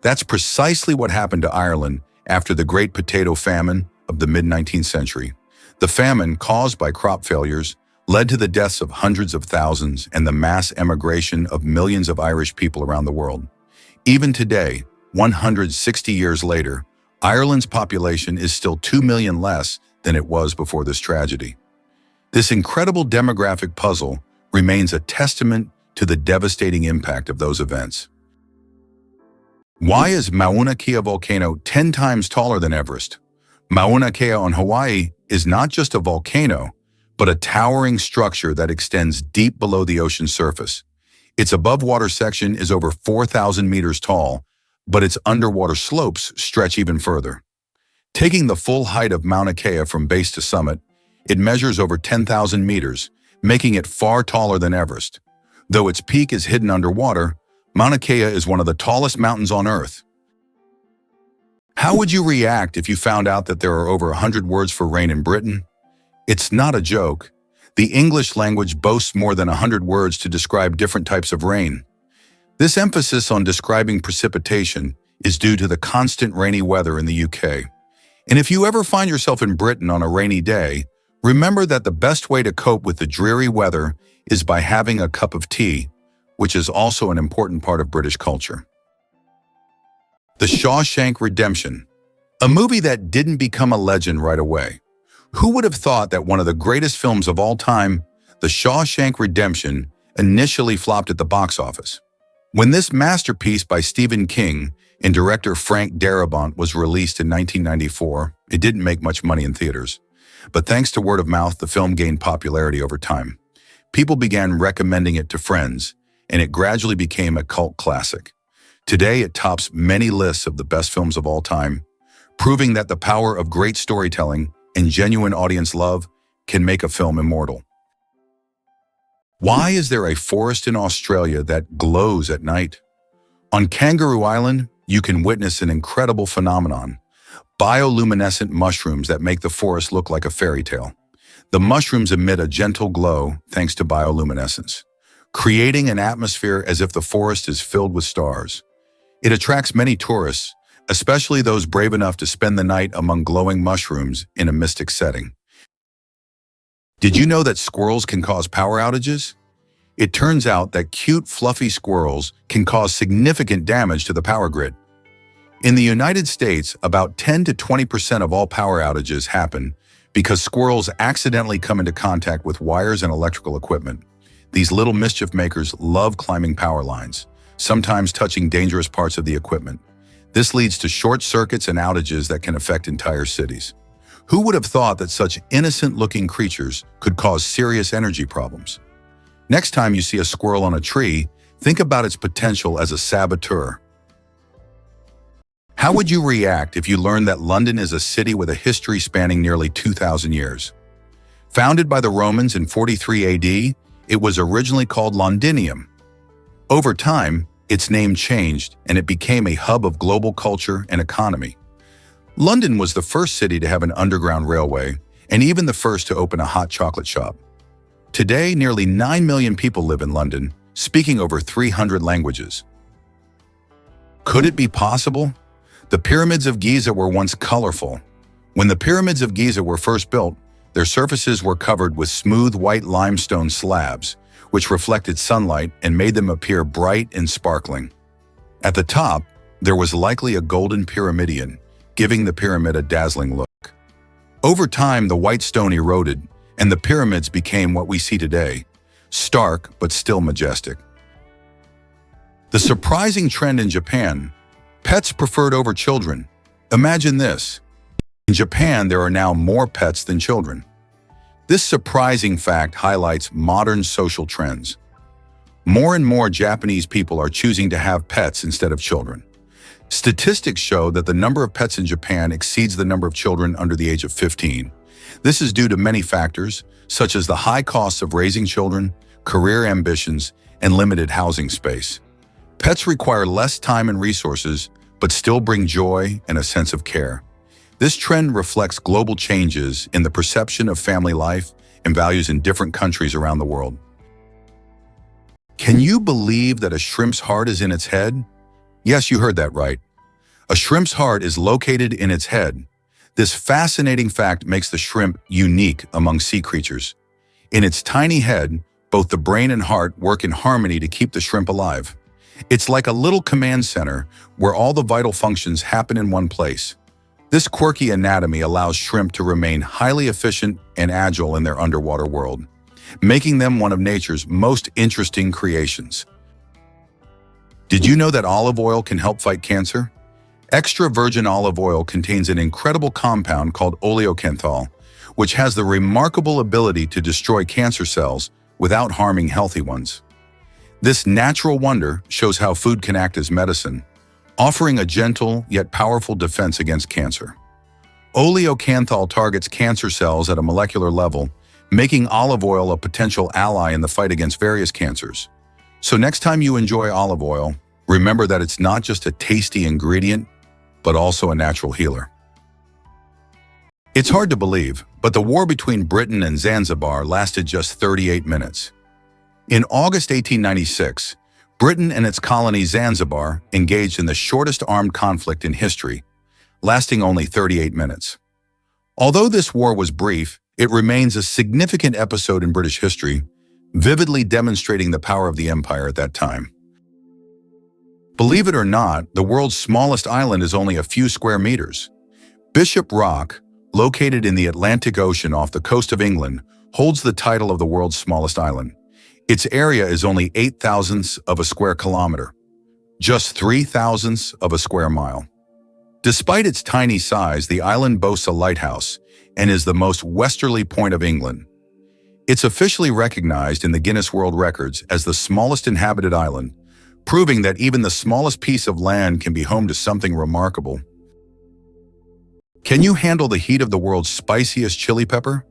That's precisely what happened to Ireland after the Great Potato Famine of the mid-19th century. The famine, caused by crop failures, led to the deaths of hundreds of thousands and the mass emigration of millions of Irish people around the world. Even today, 160 years later, Ireland's population is still 2 million less than it was before this tragedy. This incredible demographic puzzle remains a testament to the devastating impact of those events. Why is Mauna Kea volcano 10 times taller than Everest? Mauna Kea on Hawaii is not just a volcano, but a towering structure that extends deep below the ocean surface. Its above-water section is over 4,000 meters tall, but its underwater slopes stretch even further. Taking the full height of Mauna Kea from base to summit, it measures over 10,000 meters, making it far taller than Everest. Though its peak is hidden underwater, Mauna Kea is one of the tallest mountains on Earth. How would you react if you found out that there are over 100 words for rain in Britain? It's not a joke. The English language boasts more than 100 words to describe different types of rain. This emphasis on describing precipitation is due to the constant rainy weather in the UK. And if you ever find yourself in Britain on a rainy day, remember that the best way to cope with the dreary weather is by having a cup of tea, which is also an important part of British culture. The Shawshank Redemption, a movie that didn't become a legend right away. Who would have thought that one of the greatest films of all time, The Shawshank Redemption, initially flopped at the box office? When this masterpiece by Stephen King and director Frank Darabont was released in 1994, it didn't make much money in theaters. But thanks to word of mouth, the film gained popularity over time. People began recommending it to friends, and it gradually became a cult classic. Today, it tops many lists of the best films of all time, proving that the power of great storytelling and genuine audience love can make a film immortal. Why is there a forest in Australia that glows at night? On Kangaroo Island, you can witness an incredible phenomenon: bioluminescent mushrooms that make the forest look like a fairy tale. The mushrooms emit a gentle glow thanks to bioluminescence. creating an atmosphere as if the forest is filled with stars. It attracts many tourists, especially those brave enough to spend the night among glowing mushrooms in a mystic setting. Did you know that squirrels can cause power outages? It turns out that cute, fluffy squirrels can cause significant damage to the power grid. In the United States, about 10 to 20% of all power outages happen because squirrels accidentally come into contact with wires and electrical equipment. These little mischief makers love climbing power lines, sometimes touching dangerous parts of the equipment. This leads to short circuits and outages that can affect entire cities. Who would have thought that such innocent-looking creatures could cause serious energy problems? Next time you see a squirrel on a tree, think about its potential as a saboteur. How would you react if you learned that London is a city with a history spanning nearly 2,000 years? Founded by the Romans in 43 AD, it was originally called Londinium. Over time, its name changed and it became a hub of global culture and economy. London was the first city to have an underground railway and even the first to open a hot chocolate shop. Today, nearly 9 million people live in London, speaking over 300 languages. Could it be possible? The pyramids of Giza were once colorful. When the pyramids of Giza were first built, their surfaces were covered with smooth white limestone slabs, which reflected sunlight and made them appear bright and sparkling. At the top, there was likely a golden pyramidion, giving the pyramid a dazzling look. Over time, the white stone eroded, and the pyramids became what we see today, stark but still majestic. The surprising trend in Japan: pets preferred over children. Imagine this. In Japan, there are now more pets than children. This surprising fact highlights modern social trends. More and more Japanese people are choosing to have pets instead of children. Statistics show that the number of pets in Japan exceeds the number of children under the age of 15. This is due to many factors, such as the high costs of raising children, career ambitions, and limited housing space. Pets require less time and resources, but still bring joy and a sense of care. This trend reflects global changes in the perception of family life and values in different countries around the world. Can you believe that a shrimp's heart is in its head? Yes, you heard that right. A shrimp's heart is located in its head. This fascinating fact makes the shrimp unique among sea creatures. In its tiny head, both the brain and heart work in harmony to keep the shrimp alive. It's like a little command center where all the vital functions happen in one place. This quirky anatomy allows shrimp to remain highly efficient and agile in their underwater world, making them one of nature's most interesting creations. Did you know that olive oil can help fight cancer? Extra virgin olive oil contains an incredible compound called oleocanthal, which has the remarkable ability to destroy cancer cells without harming healthy ones. This natural wonder shows how food can act as medicine, offering a gentle yet powerful defense against cancer. Oleocanthal targets cancer cells at a molecular level, making olive oil a potential ally in the fight against various cancers. So next time you enjoy olive oil, remember that it's not just a tasty ingredient, but also a natural healer. It's hard to believe, but the war between Britain and Zanzibar lasted just 38 minutes. In August 1896, Britain and its colony Zanzibar engaged in the shortest armed conflict in history, lasting only 38 minutes. Although this war was brief, it remains a significant episode in British history, vividly demonstrating the power of the empire at that time. Believe it or not, the world's smallest island is only a few square meters. Bishop Rock, located in the Atlantic Ocean off the coast of England, holds the title of the world's smallest island. Its area is only 8/1000ths of a square kilometer, just 3/1000ths of a square mile. Despite its tiny size, the island boasts a lighthouse and is the most westerly point of England. It's officially recognized in the Guinness World Records as the smallest inhabited island, proving that even the smallest piece of land can be home to something remarkable. Can you handle the heat of the world's spiciest chili pepper?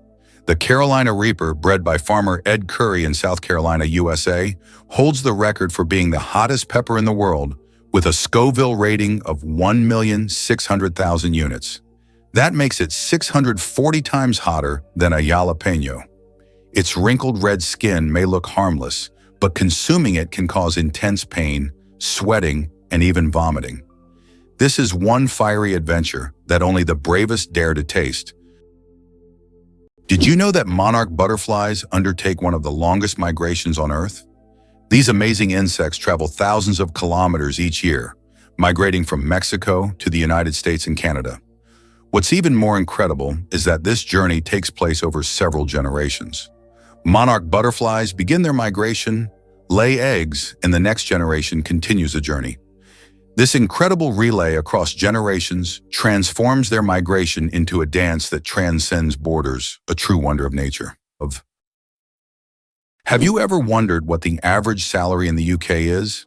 The Carolina Reaper, bred by farmer Ed Curry in South Carolina, USA, holds the record for being the hottest pepper in the world with a Scoville rating of 1,600,000 units. That makes it 640 times hotter than a jalapeno. Its wrinkled red skin may look harmless, but consuming it can cause intense pain, sweating, and even vomiting. This is one fiery adventure that only the bravest dare to taste. Did you know that monarch butterflies undertake one of the longest migrations on Earth? These amazing insects travel thousands of kilometers each year, migrating from Mexico to the United States and Canada. What's even more incredible is that this journey takes place over several generations. Monarch butterflies begin their migration, lay eggs, and the next generation continues the journey. This incredible relay across generations transforms their migration into a dance that transcends borders, a true wonder of nature. Have you ever wondered what the average salary in the UK is?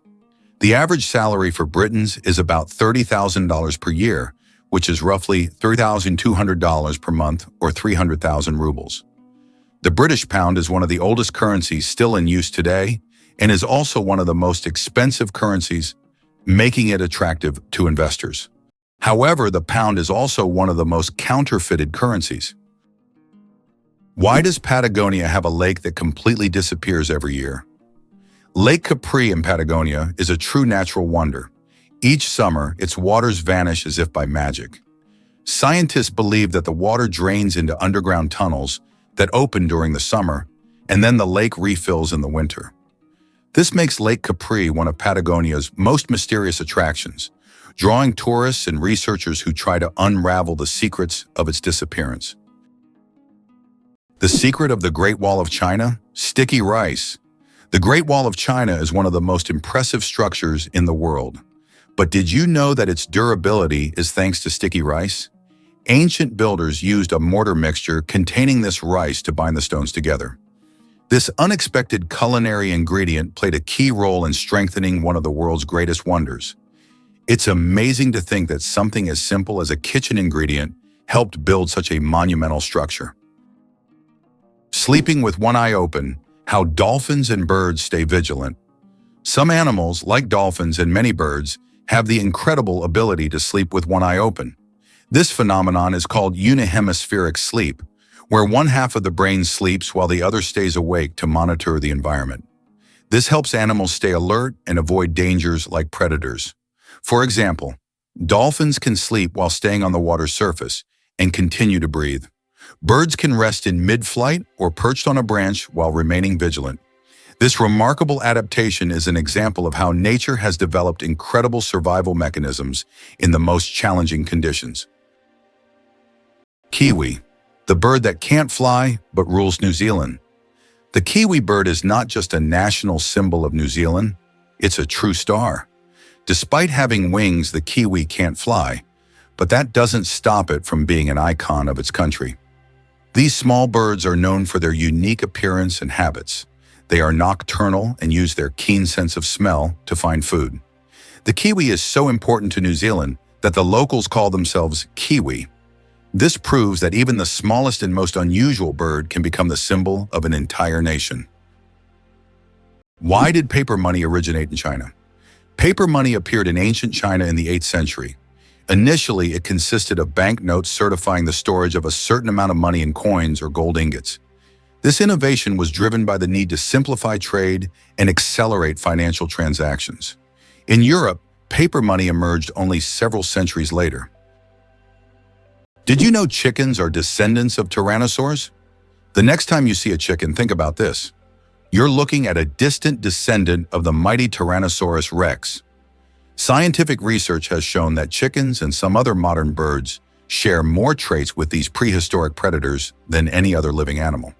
The average salary for Britons is about $30,000 per year, which is roughly $3,200 per month or 300,000 rubles. The British pound is one of the oldest currencies still in use today and is also one of the most expensive currencies, making it attractive to investors. However, the pound is also one of the most counterfeited currencies. Why does Patagonia have a lake that completely disappears every year? Lake Capri in Patagonia is a true natural wonder. Each summer, its waters vanish as if by magic. Scientists believe that the water drains into underground tunnels that open during the summer, and then the lake refills in the winter. This makes Lake Capri one of Patagonia's most mysterious attractions, drawing tourists and researchers who try to unravel the secrets of its disappearance. The secret of the Great Wall of China? Sticky rice. The Great Wall of China is one of the most impressive structures in the world. But did you know that its durability is thanks to sticky rice? Ancient builders used a mortar mixture containing this rice to bind the stones together. This unexpected culinary ingredient played a key role in strengthening one of the world's greatest wonders. It's amazing to think that something as simple as a kitchen ingredient helped build such a monumental structure. Sleeping with one eye open, how dolphins and birds stay vigilant. Some animals, like dolphins and many birds, have the incredible ability to sleep with one eye open. This phenomenon is called unihemispheric sleep, where one half of the brain sleeps while the other stays awake to monitor the environment. This helps animals stay alert and avoid dangers like predators. For example, dolphins can sleep while staying on the water's surface and continue to breathe. Birds can rest in mid-flight or perched on a branch while remaining vigilant. This remarkable adaptation is an example of how nature has developed incredible survival mechanisms in the most challenging conditions. Kiwi, the bird that can't fly but rules New Zealand. The kiwi bird is not just a national symbol of New Zealand, it's a true star. Despite having wings, the kiwi can't fly, but that doesn't stop it from being an icon of its country. These small birds are known for their unique appearance and habits. They are nocturnal and use their keen sense of smell to find food. The kiwi is so important to New Zealand that the locals call themselves Kiwi. This proves that even the smallest and most unusual bird can become the symbol of an entire nation. Why did paper money originate in China? Paper money appeared in ancient China in the 8th century. Initially, it consisted of banknotes certifying the storage of a certain amount of money in coins or gold ingots. This innovation was driven by the need to simplify trade and accelerate financial transactions. In Europe, paper money emerged only several centuries later. Did you know chickens are descendants of tyrannosaurs? The next time you see a chicken, think about this. You're looking at a distant descendant of the mighty Tyrannosaurus rex. Scientific research has shown that chickens and some other modern birds share more traits with these prehistoric predators than any other living animal.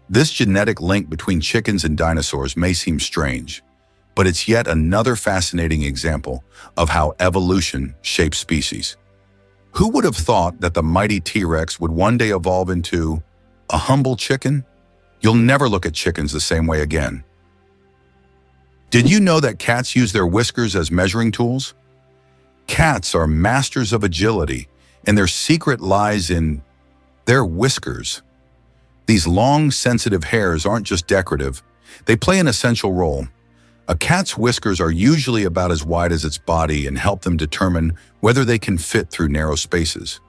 This genetic link between chickens and dinosaurs may seem strange, but it's yet another fascinating example of how evolution shapes species. Who would have thought that the mighty T-Rex would one day evolve into a humble chicken? You'll never look at chickens the same way again. Did you know that cats use their whiskers as measuring tools? Cats are masters of agility, and their secret lies in their whiskers. These long, sensitive hairs aren't just decorative, they play an essential role. A cat's whiskers are usually about as wide as its body and help them determine whether they can fit through narrow spaces.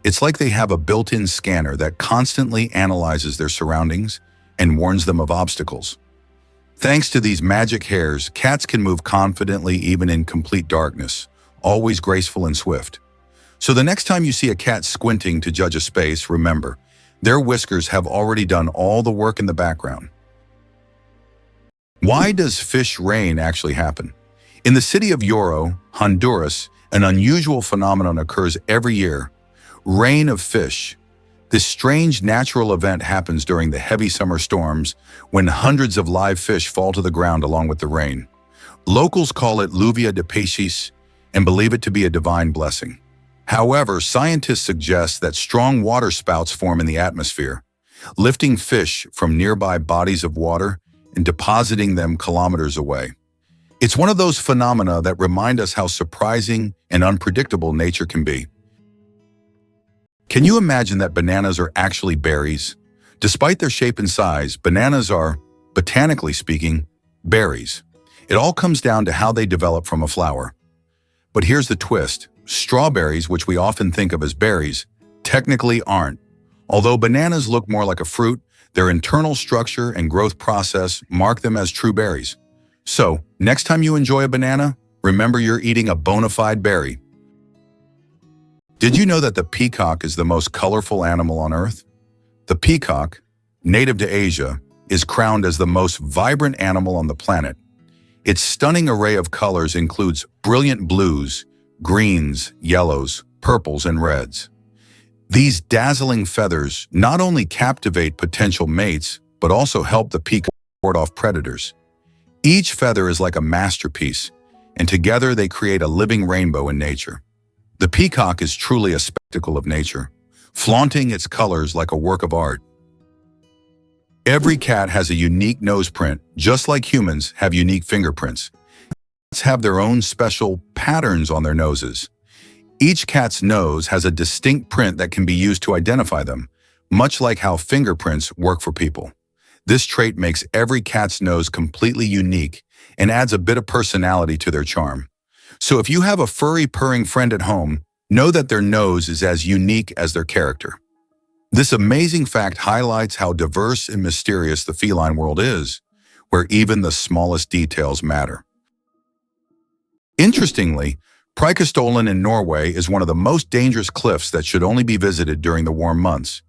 It's like they have a built-in scanner that constantly analyzes their surroundings and warns them of obstacles. Thanks to these magic hairs, cats can move confidently even in complete darkness, always graceful and swift. So the next time you see a cat squinting to judge a space, remember, their whiskers have already done all the work in the background. Why does fish rain actually happen? In the city of Yoro, Honduras, an unusual phenomenon occurs every year. Rain of fish. This strange natural event happens during the heavy summer storms when hundreds of live fish fall to the ground along with the rain. Locals call it lluvia de peces and believe it to be a divine blessing. However, scientists suggest that strong water spouts form in the atmosphere, lifting fish from nearby bodies of water and depositing them kilometers away. It's one of those phenomena that remind us how surprising and unpredictable nature can be. Can you imagine that bananas are actually berries? Despite their shape and size, bananas are, botanically speaking, berries. It all comes down to how they develop from a flower. But here's the twist. Strawberries, which we often think of as berries, technically aren't. Although bananas look more like a fruit, their internal structure and growth process mark them as true berries. So, next time you enjoy a banana, remember you're eating a bona fide berry. Did you know that the peacock is the most colorful animal on Earth? The peacock, native to Asia, is crowned as the most vibrant animal on the planet. Its stunning array of colors includes brilliant blues, greens, yellows, purples, and reds. These dazzling feathers not only captivate potential mates, but also help the peacock ward off predators. Each feather is like a masterpiece, and together they create a living rainbow in nature. The peacock is truly a spectacle of nature, flaunting its colors like a work of art. Every cat has a unique nose print, just like humans have unique fingerprints. Cats have their own special patterns on their noses. Each cat's nose has a distinct print that can be used to identify them, much like how fingerprints work for people. This trait makes every cat's nose completely unique and adds a bit of personality to their charm. So if you have a furry, purring friend at home, know that their nose is as unique as their character. This amazing fact highlights how diverse and mysterious the feline world is, where even the smallest details matter. Interestingly, Preikestolen in Norway is one of the most dangerous cliffs that should only be visited during the warm months.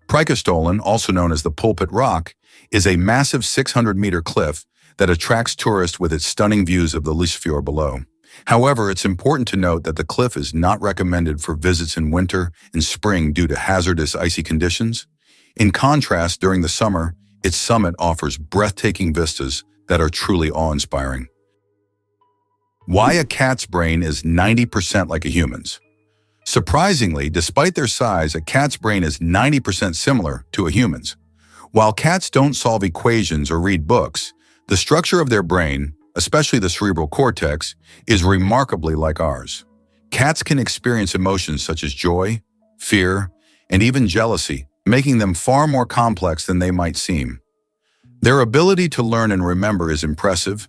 Preikestolen, also known as the Pulpit Rock, is a massive 600-meter cliff that attracts tourists with its stunning views of the Lysefjord below. However, it's important to note that the cliff is not recommended for visits in winter and spring due to hazardous icy conditions. In contrast, during the summer, its summit offers breathtaking vistas that are truly awe-inspiring. Why a cat's brain is 90% like a human's. Surprisingly, despite their size, a cat's brain is 90% similar to a human's. While cats don't solve equations or read books, the structure of their brain, especially the cerebral cortex, is remarkably like ours. Cats can experience emotions such as joy, fear, and even jealousy, making them far more complex than they might seem. Their ability to learn and remember is impressive.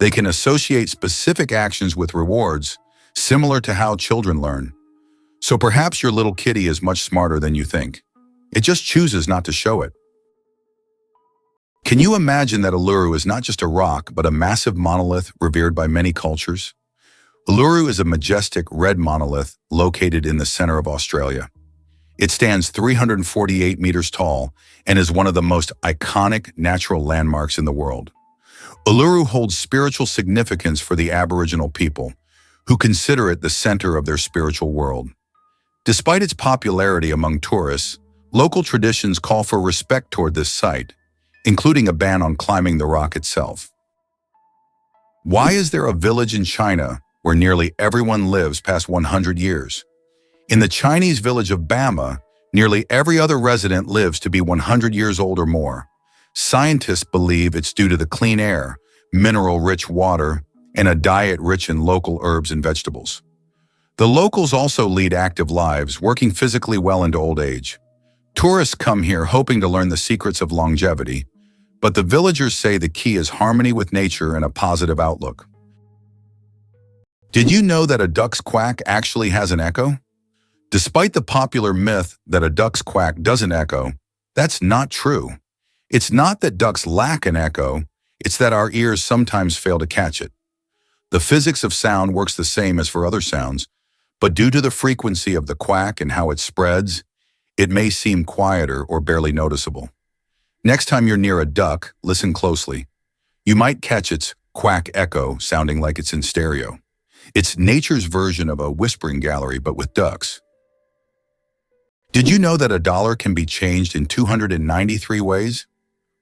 They can associate specific actions with rewards, similar to how children learn. So perhaps your little kitty is much smarter than you think. It just chooses not to show it. Can you imagine that Uluru is not just a rock, but a massive monolith revered by many cultures? Uluru is a majestic red monolith located in the center of Australia. It stands 348 meters tall and is one of the most iconic natural landmarks in the world. Uluru holds spiritual significance for the Aboriginal people, who consider it the center of their spiritual world. Despite its popularity among tourists, local traditions call for respect toward this site, including a ban on climbing the rock itself. Why is there a village in China where nearly everyone lives past 100 years? In the Chinese village of Bama, nearly every other resident lives to be 100 years old or more. Scientists believe it's due to the clean air, mineral-rich water, and a diet rich in local herbs and vegetables. The locals also lead active lives, working physically well into old age. Tourists come here hoping to learn the secrets of longevity, but the villagers say the key is harmony with nature and a positive outlook. Did you know that a duck's quack actually has an echo? Despite the popular myth that a duck's quack doesn't echo, that's not true. It's not that ducks lack an echo, It's that our ears sometimes fail to catch it. The physics of sound works the same as for other sounds, but due to the frequency of the quack and how it spreads, it may seem quieter or barely noticeable. Next time you're near a duck, listen closely. You might catch its quack echo sounding like it's in stereo. It's nature's version of a whispering gallery, but with ducks. Did you know that a dollar can be changed in 293 ways?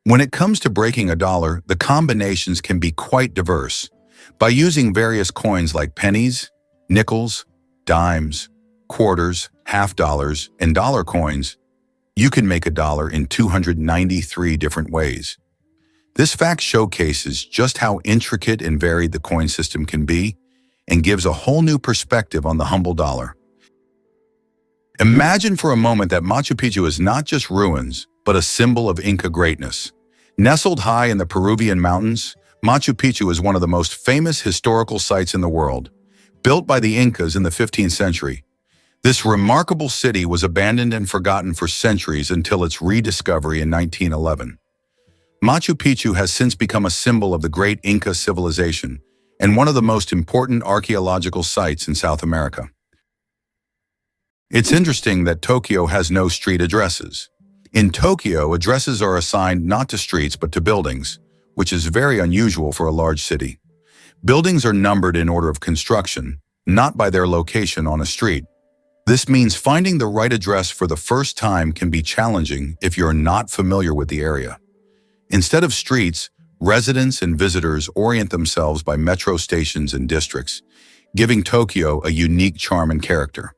When it comes to breaking a dollar, the combinations can be quite diverse. By using various coins like pennies, nickels, dimes, quarters, half dollars, and dollar coins, you can make a dollar in 293 different ways. This fact showcases just how intricate and varied the coin system can be and gives a whole new perspective on the humble dollar. Imagine for a moment that Machu Picchu is not just ruins, but a symbol of Inca greatness. Nestled high in the Peruvian mountains, Machu Picchu is one of the most famous historical sites in the world. Built by the Incas in the 15th century, this remarkable city was abandoned and forgotten for centuries until its rediscovery in 1911. Machu Picchu has since become a symbol of the great Inca civilization and one of the most important archaeological sites in South America. It's interesting that Tokyo has no street addresses. In Tokyo, addresses are assigned not to streets but to buildings, which is very unusual for a large city. Buildings are numbered in order of construction, not by their location on a street. This means finding the right address for the first time can be challenging if you're not familiar with the area. Instead of streets, residents and visitors orient themselves by metro stations and districts, giving Tokyo a unique charm and character.